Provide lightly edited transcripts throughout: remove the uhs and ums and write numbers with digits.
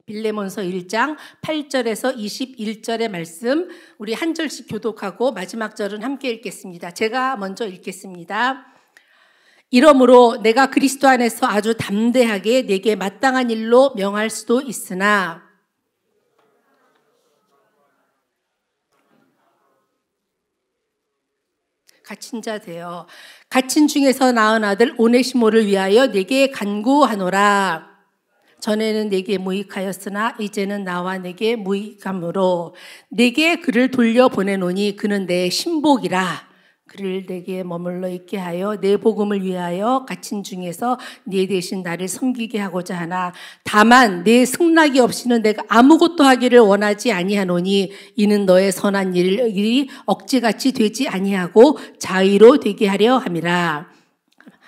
빌레몬서 1장 8절에서 21절의 말씀, 우리 한 절씩 교독하고 마지막 절은 함께 읽겠습니다. 제가 먼저 읽겠습니다. 이러므로 내가 그리스도 안에서 아주 담대하게 내게 마땅한 일로 명할 수도 있으나 갇힌 자 되어 갇힌 중에서 낳은 아들 오네시모를 위하여 내게 간구하노라. 전에는 내게 무익하였으나 이제는 나와 내게 무익함으로 내게 그를 돌려보내노니 그는 내 신복이라. 그를 내게 머물러 있게 하여 내 복음을 위하여 갇힌 중에서 네 대신 나를 섬기게 하고자 하나 다만 내 승낙이 없이는 내가 아무것도 하기를 원하지 아니하노니 이는 너의 선한 일이 억지같이 되지 아니하고 자의로 되게 하려 함이라.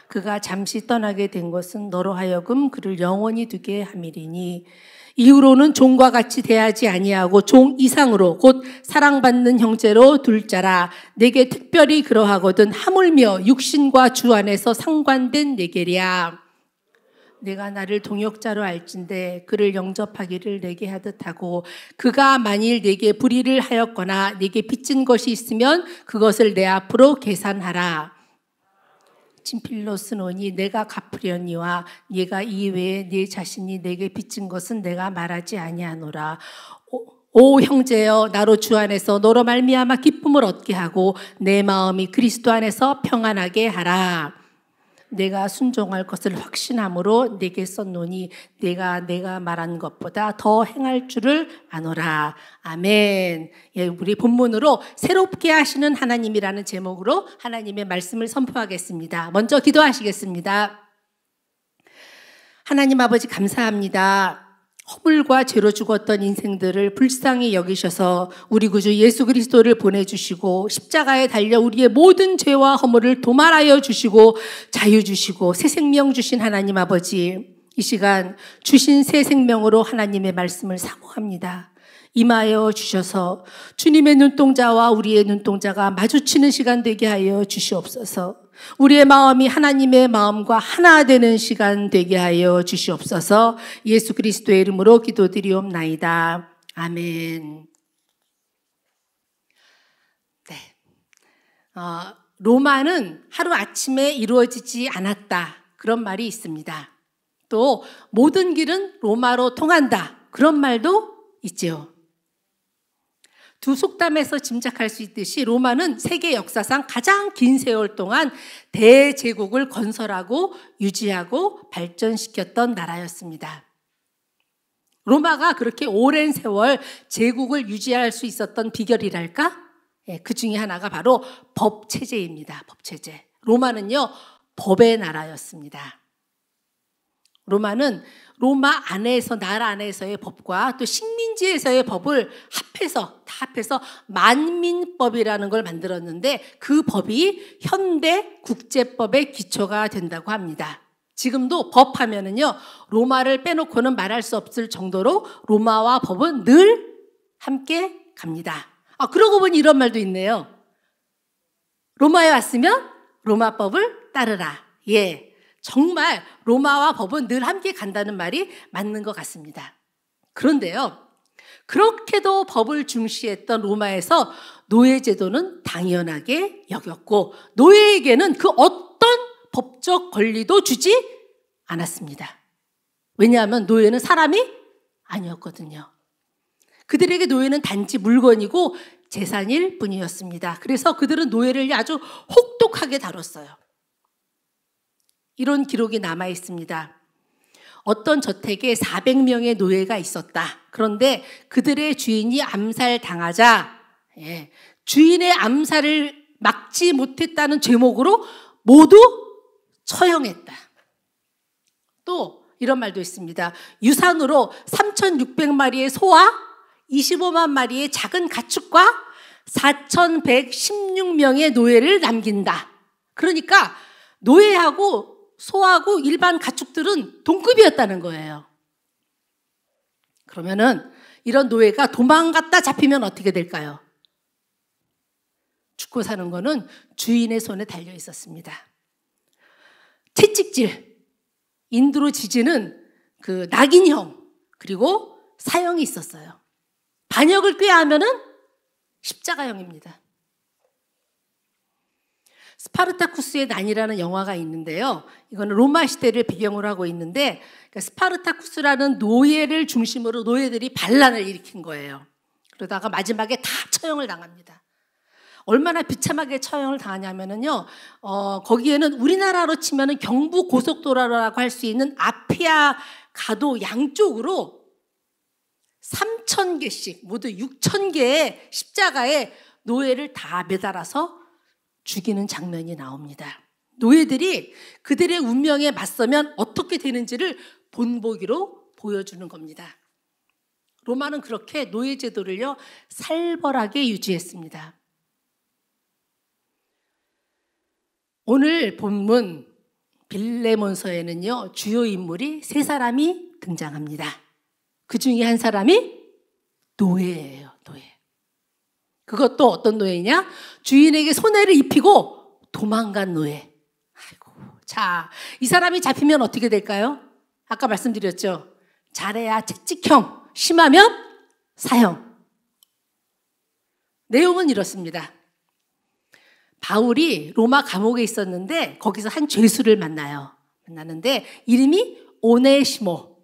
그가 잠시 떠나게 된 것은 너로 하여금 그를 영원히 두게 함이리니 이후로는 종과 같이 대하지 아니하고 종 이상으로 곧 사랑받는 형제로 둘 자라. 내게 특별히 그러하거든 하물며 육신과 주 안에서 상관된 내게랴. 내가 나를 동역자로 알진대 그를 영접하기를 내게 하듯 하고 그가 만일 내게 불의를 하였거나 내게 빚진 것이 있으면 그것을 내 앞으로 계산하라. 친필로 쓰노니 내가 갚으려니와 네가 이외에 네 자신이 내게 빚진 것은 내가 말하지 아니하노라. 오 형제여, 나로 주 안에서 너로 말미암아 기쁨을 얻게 하고 내 마음이 그리스도 안에서 평안하게 하라. 내가 순종할 것을 확신함으로 내게 썼노니 내가 말한 것보다 더 행할 줄을 아노라. 아멘. 예, 우리 본문으로 새롭게 하시는 하나님이라는 제목으로 하나님의 말씀을 선포하겠습니다. 먼저 기도하시겠습니다. 하나님 아버지 감사합니다. 허물과 죄로 죽었던 인생들을 불쌍히 여기셔서 우리 구주 예수 그리스도를 보내주시고 십자가에 달려 우리의 모든 죄와 허물을 도말하여 주시고 자유 주시고 새 생명 주신 하나님 아버지, 이 시간 주신 새 생명으로 하나님의 말씀을 사모합니다. 임하여 주셔서 주님의 눈동자와 우리의 눈동자가 마주치는 시간 되게 하여 주시옵소서. 우리의 마음이 하나님의 마음과 하나 되는 시간 되게 하여 주시옵소서. 예수 그리스도의 이름으로 기도드리옵나이다. 아멘. 네. 로마는 하루아침에 이루어지지 않았다. 그런 말이 있습니다. 또 모든 길은 로마로 통한다. 그런 말도 있죠. 두 속담에서 짐작할 수 있듯이 로마는 세계 역사상 가장 긴 세월 동안 대제국을 건설하고 유지하고 발전시켰던 나라였습니다. 로마가 그렇게 오랜 세월 제국을 유지할 수 있었던 비결이랄까? 그 중에 하나가 바로 법체제입니다. 법체제. 로마는요, 법의 나라였습니다. 로마는 로마 안에서, 나라 안에서의 법과 또 식민지에서의 법을 다 합해서 만민법이라는 걸 만들었는데 그 법이 현대 국제법의 기초가 된다고 합니다. 지금도 법하면은요, 로마를 빼놓고는 말할 수 없을 정도로 로마와 법은 늘 함께 갑니다. 그러고 보니 이런 말도 있네요. 로마에 왔으면 로마법을 따르라. 예. 정말 로마와 법은 늘 함께 간다는 말이 맞는 것 같습니다. 그런데요, 그렇게도 법을 중시했던 로마에서 노예제도는 당연하게 여겼고 노예에게는 그 어떤 법적 권리도 주지 않았습니다. 왜냐하면 노예는 사람이 아니었거든요. 그들에게 노예는 단지 물건이고 재산일 뿐이었습니다. 그래서 그들은 노예를 아주 혹독하게 다뤘어요. 이런 기록이 남아 있습니다. 어떤 저택에 400명의 노예가 있었다. 그런데 그들의 주인이 암살당하자 주인의 암살을 막지 못했다는 제목으로 모두 처형했다. 또 이런 말도 있습니다. 유산으로 3,600마리의 소와 25만 마리의 작은 가축과 4,116명의 노예를 남긴다. 그러니까 노예하고 소하고 일반 가축들은 동급이었다는 거예요. 그러면은 이런 노예가 도망갔다 잡히면 어떻게 될까요? 죽고 사는 거는 주인의 손에 달려 있었습니다. 채찍질, 인두로 지지는 그 낙인형, 그리고 사형이 있었어요. 반역을 꾀하면은 십자가형입니다. 스파르타쿠스의 난이라는 영화가 있는데요. 이거는 로마 시대를 배경으로 하고 있는데, 그러니까 스파르타쿠스라는 노예를 중심으로 노예들이 반란을 일으킨 거예요. 그러다가 마지막에 다 처형을 당합니다. 얼마나 비참하게 처형을 당하냐면요, 거기에는 우리나라로 치면은 경부 고속도로라고 할 수 있는 아피아 가도 양쪽으로 3,000개씩 모두 6,000개의 십자가에 노예를 다 매달아서 죽이는 장면이 나옵니다. 노예들이 그들의 운명에 맞서면 어떻게 되는지를 본보기로 보여주는 겁니다. 로마는 그렇게 노예 제도를요, 살벌하게 유지했습니다. 오늘 본문 빌레몬서에는요, 주요 인물이 3사람이 등장합니다. 그 중에 한 사람이 노예예요, 노예. 그것도 어떤 노예냐? 주인에게 손해를 입히고 도망간 노예. 아이고, 자, 이 사람이 잡히면 어떻게 될까요? 아까 말씀드렸죠. 잘해야 채찍형, 심하면 사형. 내용은 이렇습니다. 바울이 로마 감옥에 있었는데 거기서 한 죄수를 만나는데 이름이 오네시모.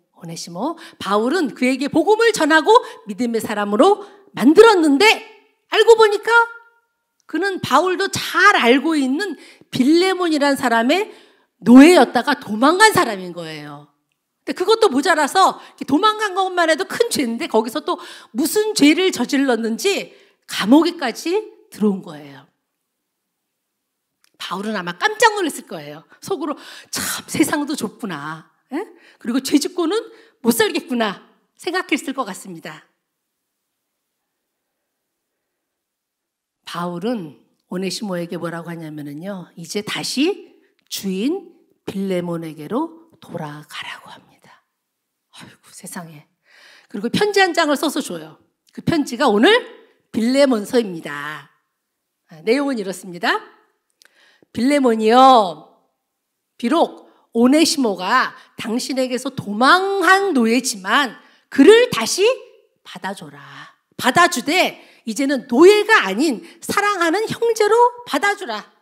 바울은 그에게 복음을 전하고 믿음의 사람으로 만들었는데 알고 보니까 그는 바울도 잘 알고 있는 빌레몬이라는 사람의 노예였다가 도망간 사람인 거예요. 근데 그것도 모자라서 도망간 것만 해도 큰 죄인데 거기서 또 무슨 죄를 저질렀는지 감옥에까지 들어온 거예요. 바울은 아마 깜짝 놀랐을 거예요. 속으로 참 세상도 좁구나. 에? 그리고 죄 짓고는 못 살겠구나 생각했을 것 같습니다. 바울은 오네시모에게 뭐라고 하냐면요, 이제 다시 주인 빌레몬에게로 돌아가라고 합니다. 아이고 세상에. 그리고 편지 한 장을 써서 줘요. 그 편지가 오늘 빌레몬서입니다. 내용은 이렇습니다. 빌레몬이여, 비록 오네시모가 당신에게서 도망한 노예지만 그를 다시 받아줘라. 받아주되 이제는 노예가 아닌 사랑하는 형제로 받아주라.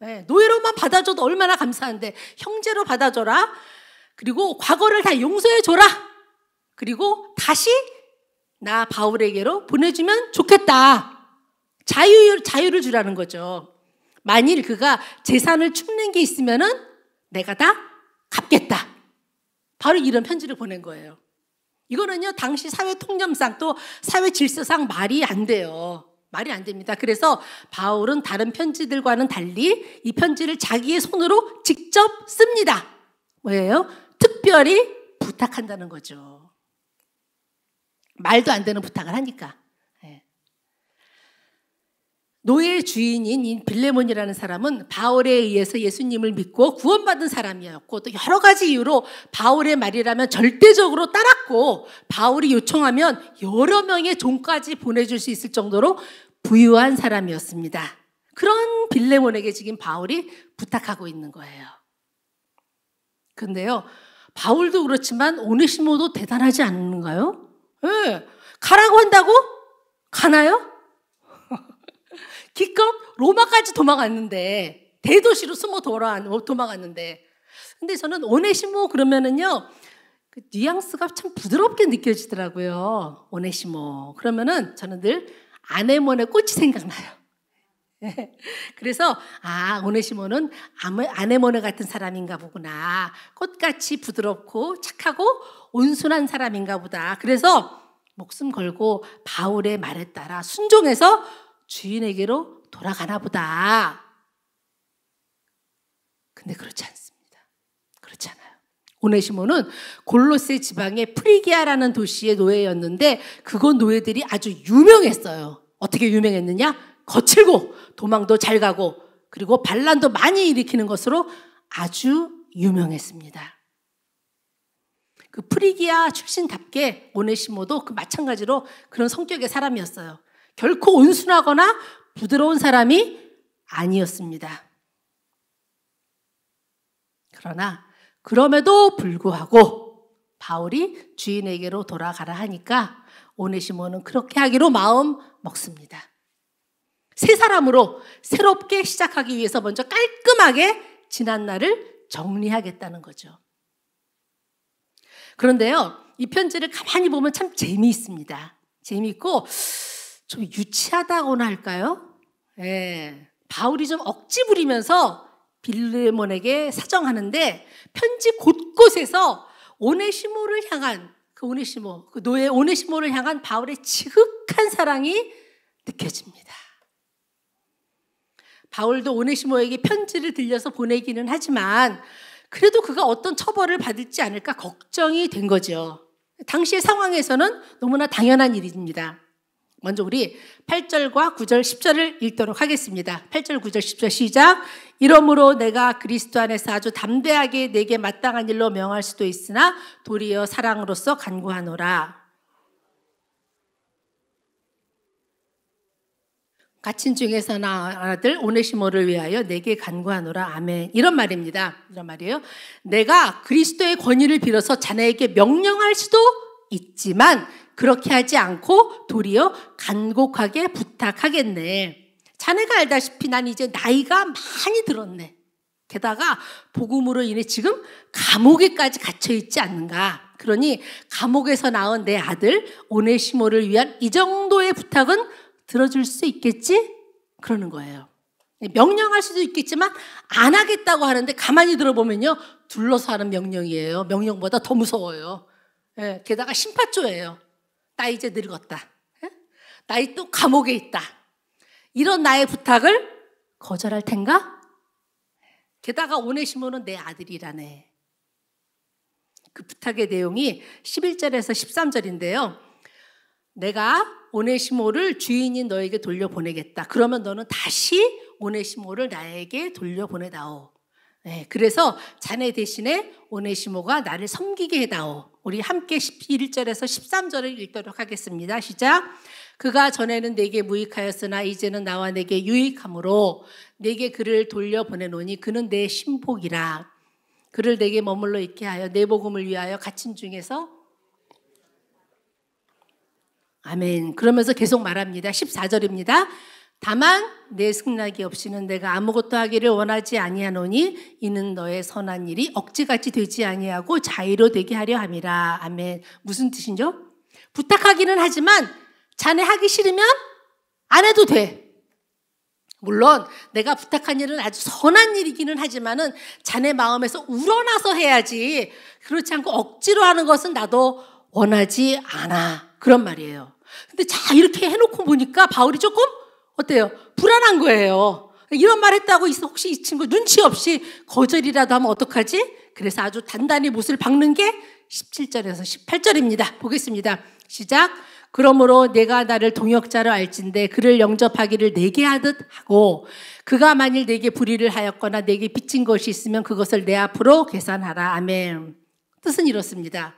네, 노예로만 받아줘도 얼마나 감사한데 형제로 받아줘라. 그리고 과거를 다 용서해줘라. 그리고 다시 나 바울에게로 보내주면 좋겠다. 자유를 주라는 거죠. 만일 그가 재산을 축낸 게 있으면은 내가 다 갚겠다. 바로 이런 편지를 보낸 거예요. 이거는요, 당시 사회 통념상 또 사회 질서상 말이 안 돼요. 말이 안 됩니다. 그래서 바울은 다른 편지들과는 달리 이 편지를 자기의 손으로 직접 씁니다. 뭐예요? 특별히 부탁한다는 거죠. 말도 안 되는 부탁을 하니까. 노예 주인인 이 빌레몬이라는 사람은 바울에 의해서 예수님을 믿고 구원받은 사람이었고 또 여러 가지 이유로 바울의 말이라면 절대적으로 따랐고 바울이 요청하면 여러 명의 종까지 보내줄 수 있을 정도로 부유한 사람이었습니다. 그런 빌레몬에게 지금 바울이 부탁하고 있는 거예요. 근데요, 바울도 그렇지만 오네시모도 대단하지 않는가요? 네. 가라고 한다고? 가나요? 기껏 로마까지 도망갔는데, 대도시로 숨어 도망갔는데. 근데 저는 오네시모 그러면은요, 그 뉘앙스가 참 부드럽게 느껴지더라고요. 오네시모. 그러면은 저는 늘 아네몬의 꽃이 생각나요. 그래서 오네시모는 아네모네 같은 사람인가 보구나. 꽃같이 부드럽고 착하고 온순한 사람인가 보다. 그래서 목숨 걸고 바울의 말에 따라 순종해서 주인에게로 돌아가나 보다. 근데 그렇지 않습니다. 그렇지 않아요. 오네시모는 골로새 지방의 프리기아라는 도시의 노예였는데 그곳 노예들이 아주 유명했어요. 어떻게 유명했느냐? 거칠고 도망도 잘 가고 그리고 반란도 많이 일으키는 것으로 아주 유명했습니다. 그 프리기아 출신답게 오네시모도 그 마찬가지로 그런 성격의 사람이었어요. 결코 온순하거나 부드러운 사람이 아니었습니다. 그러나 그럼에도 불구하고 바울이 주인에게로 돌아가라 하니까 오네시모는 그렇게 하기로 마음 먹습니다. 새 사람으로 새롭게 시작하기 위해서 먼저 깔끔하게 지난 날을 정리하겠다는 거죠. 그런데요, 이 편지를 가만히 보면 참 재미있습니다. 재미있고 좀 유치하다고나 할까요? 예, 바울이 좀 억지 부리면서 빌레몬에게 사정하는데 편지 곳곳에서 오네시모를 향한 그 노예 오네시모를 향한 바울의 지극한 사랑이 느껴집니다. 바울도 오네시모에게 편지를 들려서 보내기는 하지만 그래도 그가 어떤 처벌을 받을지 않을까 걱정이 된 거죠. 당시의 상황에서는 너무나 당연한 일입니다. 먼저 우리 8절과 9절, 10절을 읽도록 하겠습니다. 8절, 9절, 10절 시작. 이러므로 내가 그리스도 안에서 아주 담대하게 내게 마땅한 일로 명할 수도 있으나 도리어 사랑으로서 간구하노라. 갇힌 중에서 낳은 아들 오네시모를 위하여 내게 간구하노라. 아멘. 이런 말입니다. 이런 말이에요. 내가 그리스도의 권위를 빌어서 자네에게 명령할 수도 있지만 그렇게 하지 않고 도리어 간곡하게 부탁하겠네. 자네가 알다시피 난 이제 나이가 많이 들었네. 게다가 복음으로 인해 지금 감옥에까지 갇혀있지 않는가. 그러니 감옥에서 낳은 내 아들 오네시모를 위한 이 정도의 부탁은 들어줄 수 있겠지? 그러는 거예요. 명령할 수도 있겠지만 안 하겠다고 하는데 가만히 들어보면요, 둘러서 하는 명령이에요. 명령보다 더 무서워요. 예, 게다가 심파조예요. 나 이제 늙었다. 예? 나 또 감옥에 있다. 이런 나의 부탁을 거절할 텐가? 게다가 오네시모는 내 아들이라네. 그 부탁의 내용이 11절에서 13절인데요. 내가 오네시모를 주인인 너에게 돌려보내겠다. 그러면 너는 다시 오네시모를 나에게 돌려보내다오. 네, 그래서 자네 대신에 오네시모가 나를 섬기게 해다오. 우리 함께 11절에서 13절을 읽도록 하겠습니다. 시작. 그가 전에는 내게 무익하였으나 이제는 나와 내게 유익함으로 내게 그를 돌려보내노니 그는 내 신복이라. 그를 내게 머물러 있게 하여 내 복음을 위하여 갇힌 중에서 아멘. 그러면서 계속 말합니다. 14절입니다. 다만 내 승낙이 없이는 내가 아무것도 하기를 원하지 아니하노니 이는 너의 선한 일이 억지같이 되지 아니하고 자의로 되게 하려 함이라. 아멘. 무슨 뜻이죠? 부탁하기는 하지만 자네 하기 싫으면 안 해도 돼. 물론 내가 부탁한 일은 아주 선한 일이기는 하지만은 자네 마음에서 우러나서 해야지. 그렇지 않고 억지로 하는 것은 나도 원하지 않아. 그런 말이에요. 근데 자, 이렇게 해놓고 보니까 바울이 조금 어때요? 불안한 거예요. 이런 말 했다고 혹시 이 친구 눈치 없이 거절이라도 하면 어떡하지? 그래서 아주 단단히 못을 박는 게 17절에서 18절입니다. 보겠습니다. 시작. 그러므로 내가 나를 동역자로 알진대 그를 영접하기를 내게 하듯 하고 그가 만일 내게 불의를 하였거나 내게 빚진 것이 있으면 그것을 내 앞으로 계산하라. 아멘. 뜻은 이렇습니다.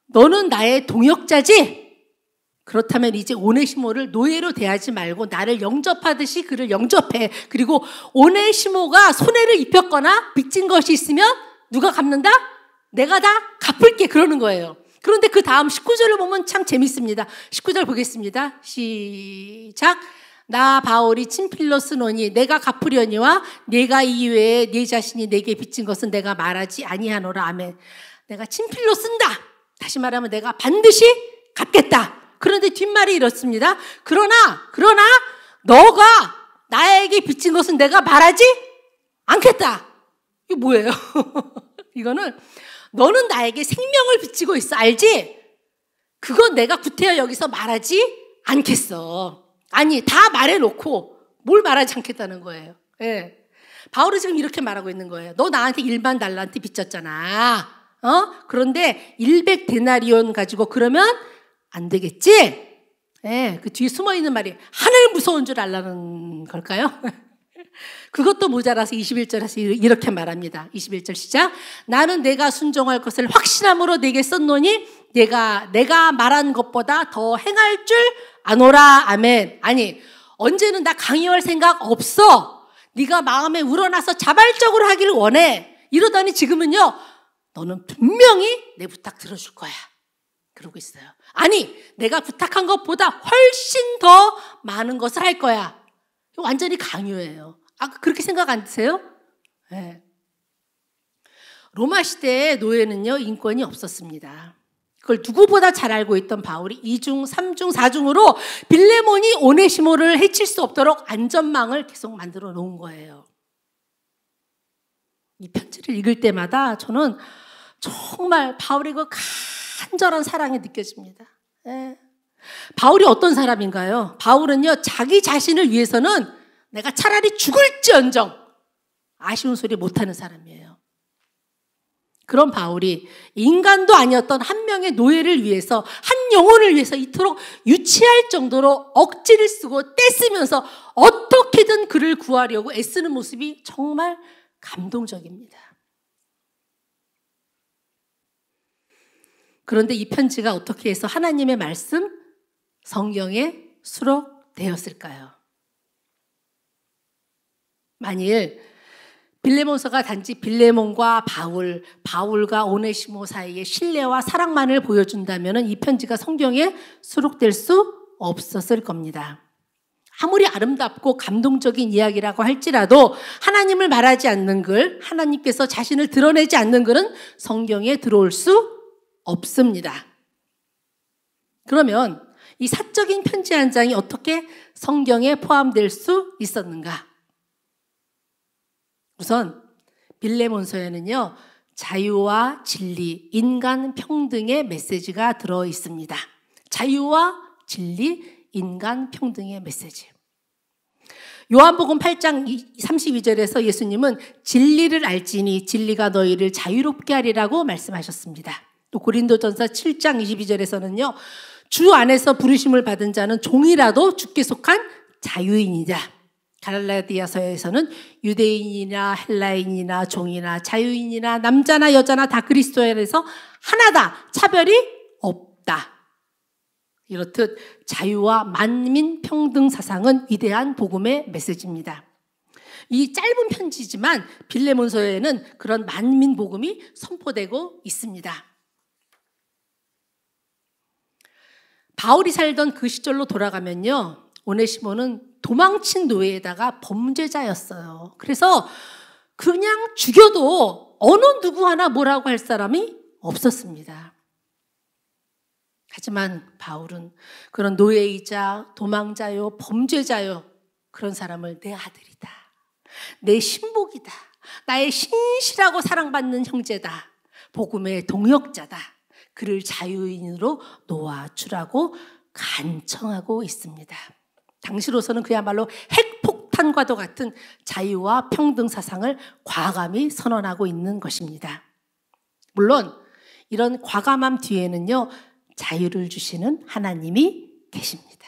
너는 나의 동역자지? 그렇다면 이제 오네시모를 노예로 대하지 말고 나를 영접하듯이 그를 영접해. 그리고 오네시모가 손해를 입혔거나 빚진 것이 있으면 누가 갚는다? 내가 다 갚을게. 그러는 거예요. 그런데 그 다음 19절을 보면 참 재밌습니다. 19절 보겠습니다. 시작. 나 바울이 친필로 쓰노니 내가 갚으려니와 내가 이외에 네 자신이 내게 빚진 것은 내가 말하지 아니하노라. 아멘. 내가 친필로 쓴다. 다시 말하면 내가 반드시 갚겠다. 그런데 뒷말이 이렇습니다. 그러나 너가 나에게 빚진 것은 내가 말하지 않겠다. 이거 뭐예요? 이거는 너는 나에게 생명을 빚지고 있어. 알지? 그건 내가 구태여 여기서 말하지 않겠어. 아니, 다 말해놓고 뭘 말하지 않겠다는 거예요. 예. 바울은 지금 이렇게 말하고 있는 거예요. 너 나한테 1만 달란트 빚졌잖아. 그런데 100데나리온 가지고 그러면 안 되겠지? 예, 그 뒤에 숨어 있는 말이 하늘 무서운 줄 알라는 걸까요? 그것도 모자라서 21절에서 이렇게 말합니다. 21절 시작. 나는 내가 순종할 것을 확신함으로 내게 썼노니 내가 말한 것보다 더 행할 줄 아노라. 아멘. 아니, 언제는 나 강요할 생각 없어. 네가 마음에 우러나서 자발적으로 하기를 원해. 이러더니 지금은요, 너는 분명히 내 부탁 들어줄 거야. 그러고 있어요. 아니, 내가 부탁한 것보다 훨씬 더 많은 것을 할 거야. 완전히 강요예요. 그렇게 생각 안 드세요? 네. 로마 시대의 노예는요, 인권이 없었습니다. 그걸 누구보다 잘 알고 있던 바울이 2중, 3중, 4중으로 빌레몬이 오네시모를 해칠 수 없도록 안전망을 계속 만들어 놓은 거예요. 이 편지를 읽을 때마다 저는 정말 바울의 그 간절한 사랑이 느껴집니다. 네. 바울이 어떤 사람인가요? 바울은요, 자기 자신을 위해서는 내가 차라리 죽을지언정 아쉬운 소리 못하는 사람이에요. 그런 바울이 인간도 아니었던 한 명의 노예를 위해서, 한 영혼을 위해서 이토록 유치할 정도로 억지를 쓰고 떼쓰면서 어떻게든 그를 구하려고 애쓰는 모습이 정말 감동적입니다. 그런데 이 편지가 어떻게 해서 하나님의 말씀, 성경에 수록되었을까요? 만일 빌레몬서가 단지 빌레몬과 바울과 오네시모 사이의 신뢰와 사랑만을 보여준다면 이 편지가 성경에 수록될 수 없었을 겁니다. 아무리 아름답고 감동적인 이야기라고 할지라도 하나님을 말하지 않는 글, 하나님께서 자신을 드러내지 않는 글은 성경에 들어올 수 없습니다. 그러면 이 사적인 편지 한 장이 어떻게 성경에 포함될 수 있었는가? 우선 빌레몬서에는요, 자유와 진리, 인간 평등의 메시지가 들어 있습니다. 자유와 진리, 인간 평등의 메시지. 요한복음 8장 32절에서 예수님은 진리를 알지니 진리가 너희를 자유롭게 하리라고 말씀하셨습니다. 또 고린도전서 7장 22절에서는요, 주 안에서 부르심을 받은 자는 종이라도 주께 속한 자유인이다. 갈라디아서에서는 유대인이나 헬라인이나 종이나 자유인이나 남자나 여자나 다 그리스도 안에서 하나다. 차별이 없다. 이렇듯 자유와 만민 평등 사상은 위대한 복음의 메시지입니다. 이 짧은 편지지만 빌레몬서에는 그런 만민 복음이 선포되고 있습니다. 바울이 살던 그 시절로 돌아가면요, 오네시모는 도망친 노예에다가 범죄자였어요. 그래서 그냥 죽여도 어느 누구 하나 뭐라고 할 사람이 없었습니다. 하지만 바울은 그런 노예이자 도망자요, 범죄자요, 그런 사람을 내 아들이다, 내 신복이다, 나의 신실하고 사랑받는 형제다, 복음의 동역자다, 그를 자유인으로 놓아주라고 간청하고 있습니다. 당시로서는 그야말로 핵폭탄과도 같은 자유와 평등 사상을 과감히 선언하고 있는 것입니다. 물론 이런 과감함 뒤에는요, 자유를 주시는 하나님이 계십니다.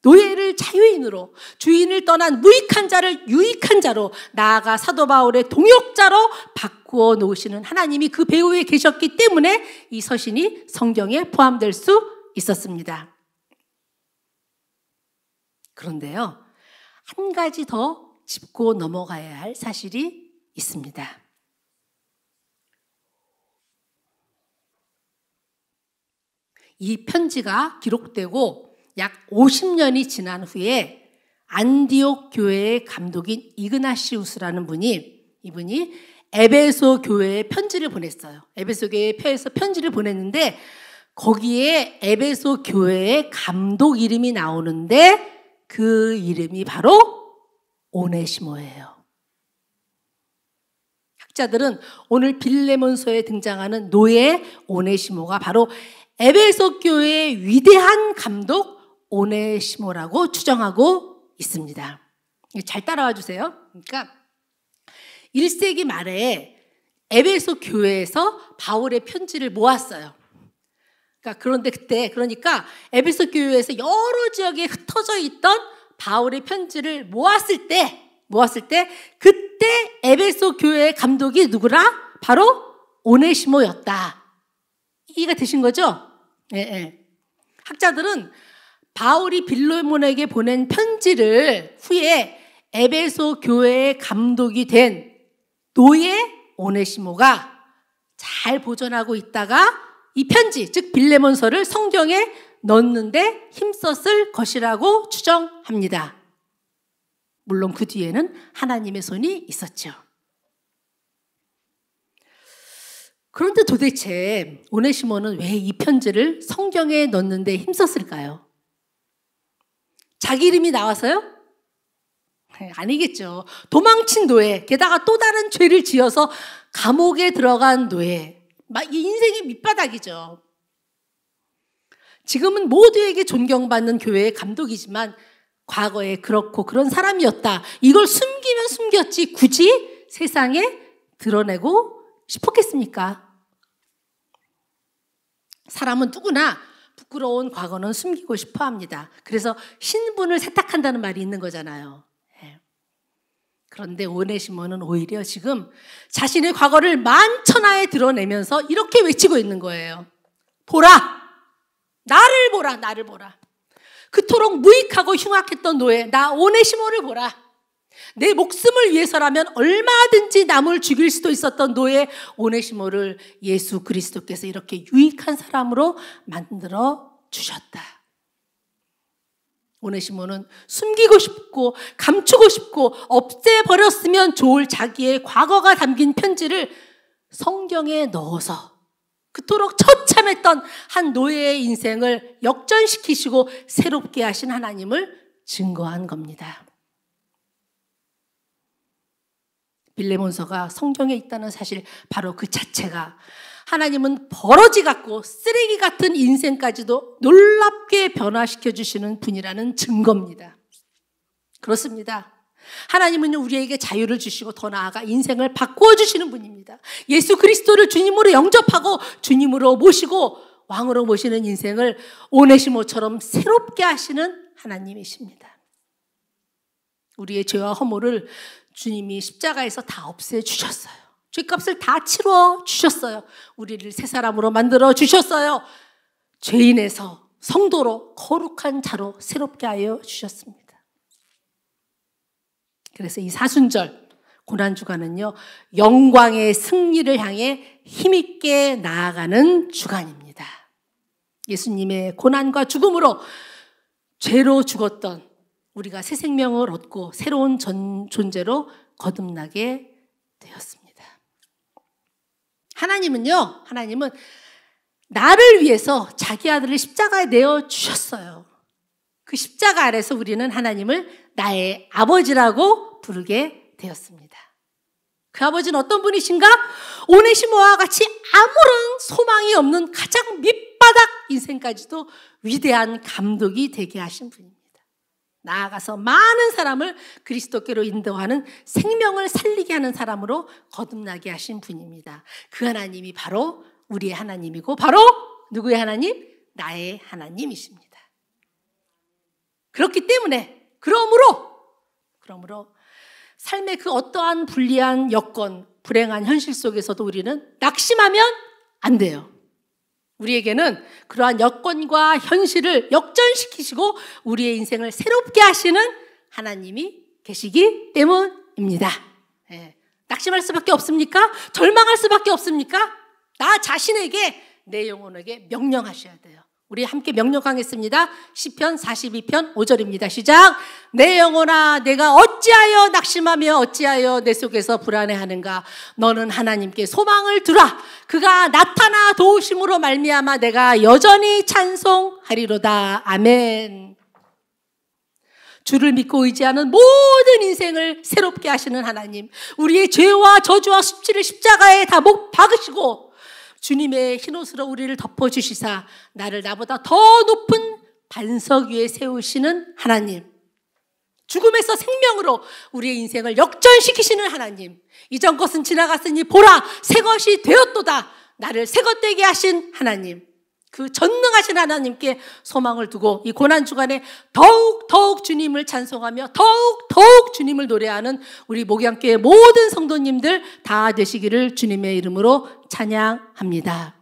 노예를 자유인으로, 주인을 떠난 무익한 자를 유익한 자로, 나아가 사도 바울의 동역자로 바꾸어 놓으시는 하나님이 그 배후에 계셨기 때문에 이 서신이 성경에 포함될 수 있었습니다. 그런데요, 한 가지 더 짚고 넘어가야 할 사실이 있습니다. 이 편지가 기록되고 약 50년이 지난 후에 안디옥 교회의 감독인 이그나시우스라는 이분이 에베소 교회에 편지를 보냈어요. 에베소 교회에 편지를 보냈는데 거기에 에베소 교회의 감독 이름이 나오는데 그 이름이 바로 오네시모예요. 학자들은 오늘 빌레몬서에 등장하는 노예 오네시모가 바로 에베소 교회의 위대한 감독 오네시모라고 추정하고 있습니다. 잘 따라와 주세요. 그러니까 1세기 말에 에베소 교회에서 바울의 편지를 모았어요. 그러니까 에베소 교회에서 여러 지역에 흩어져 있던 바울의 편지를 모았을 때 그때 에베소 교회의 감독이 누구라? 바로 오네시모였다. 이해가 되신 거죠? 네. 학자들은 바울이 빌레몬에게 보낸 편지를 후에 에베소 교회의 감독이 된 노예 오네시모가 잘 보존하고 있다가 이 편지, 즉 빌레몬서를 성경에 넣는데 힘썼을 것이라고 추정합니다. 물론 그 뒤에는 하나님의 손이 있었죠. 그런데 도대체 오네시모는 왜 이 편지를 성경에 넣는데 힘썼을까요? 자기 이름이 나와서요? 아니겠죠. 도망친 노예, 게다가 또 다른 죄를 지어서 감옥에 들어간 노예. 이 인생의 밑바닥이죠. 지금은 모두에게 존경받는 교회의 감독이지만 과거에 그렇고 그런 사람이었다. 이걸 숨기면 숨겼지 굳이 세상에 드러내고 싶었겠습니까? 사람은 누구나 부끄러운 과거는 숨기고 싶어 합니다. 그래서 신분을 세탁한다는 말이 있는 거잖아요. 그런데 오네시모는 오히려 지금 자신의 과거를 만천하에 드러내면서 이렇게 외치고 있는 거예요. 보라! 나를 보라! 나를 보라! 그토록 무익하고 흉악했던 노예, 나 오네시모를 보라! 내 목숨을 위해서라면 얼마든지 남을 죽일 수도 있었던 노예 오네시모를 예수 그리스도께서 이렇게 유익한 사람으로 만들어 주셨다. 오네시모는 숨기고 싶고 감추고 싶고 없애버렸으면 좋을 자기의 과거가 담긴 편지를 성경에 넣어서 그토록 처참했던 한 노예의 인생을 역전시키시고 새롭게 하신 하나님을 증거한 겁니다. 빌레몬서가 성경에 있다는 사실 바로 그 자체가 하나님은 버러지 같고 쓰레기 같은 인생까지도 놀랍게 변화시켜 주시는 분이라는 증거입니다. 그렇습니다. 하나님은 우리에게 자유를 주시고 더 나아가 인생을 바꾸어 주시는 분입니다. 예수 그리스도를 주님으로 영접하고 주님으로 모시고 왕으로 모시는 인생을 오네시모처럼 새롭게 하시는 하나님이십니다. 우리의 죄와 허물을 주님이 십자가에서 다 없애주셨어요. 죄값을 다 치러 주셨어요. 우리를 새 사람으로 만들어 주셨어요. 죄인에서 성도로 거룩한 자로 새롭게 하여 주셨습니다. 그래서 이 사순절 고난주간은요, 영광의 승리를 향해 힘있게 나아가는 주간입니다. 예수님의 고난과 죽음으로 죄로 죽었던 우리가 새 생명을 얻고 새로운 존재로 거듭나게 되었습니다. 하나님은 나를 위해서 자기 아들을 십자가에 내어 주셨어요. 그 십자가 아래서 우리는 하나님을 나의 아버지라고 부르게 되었습니다. 그 아버지는 어떤 분이신가? 오네시모와 같이 아무런 소망이 없는 가장 밑바닥 인생까지도 위대한 감독이 되게 하신 분입니다. 나아가서 많은 사람을 그리스도께로 인도하는 생명을 살리게 하는 사람으로 거듭나게 하신 분입니다. 그 하나님이 바로 우리의 하나님이고 바로 누구의 하나님? 나의 하나님이십니다. 그렇기 때문에 그러므로 삶의 그 어떠한 불리한 여건, 불행한 현실 속에서도 우리는 낙심하면 안 돼요. 우리에게는 그러한 여건과 현실을 역전시키시고 우리의 인생을 새롭게 하시는 하나님이 계시기 때문입니다. 네. 낙심할 수밖에 없습니까? 절망할 수밖에 없습니까? 나 자신에게, 내 영혼에게 명령하셔야 돼요. 우리 함께 명령하겠습니다. 시편 42편 5절입니다. 시작. 내 영혼아, 내가 어찌하여 낙심하며 어찌하여 내 속에서 불안해하는가? 너는 하나님께 소망을 두라. 그가 나타나 도우심으로 말미암아 내가 여전히 찬송하리로다. 아멘. 주를 믿고 의지하는 모든 인생을 새롭게 하시는 하나님, 우리의 죄와 저주와 수치를 십자가에 다 못 박으시고 주님의 흰옷으로 우리를 덮어주시사 나를 나보다 더 높은 반석 위에 세우시는 하나님, 죽음에서 생명으로 우리의 인생을 역전시키시는 하나님, 이전 것은 지나갔으니 보라 새 것이 되었도다. 나를 새 것 되게 하신 하나님, 그 전능하신 하나님께 소망을 두고 이 고난주간에 더욱 주님을 찬송하며 더욱 주님을 노래하는 우리 목양교회 모든 성도님들 다 되시기를 주님의 이름으로 찬양합니다.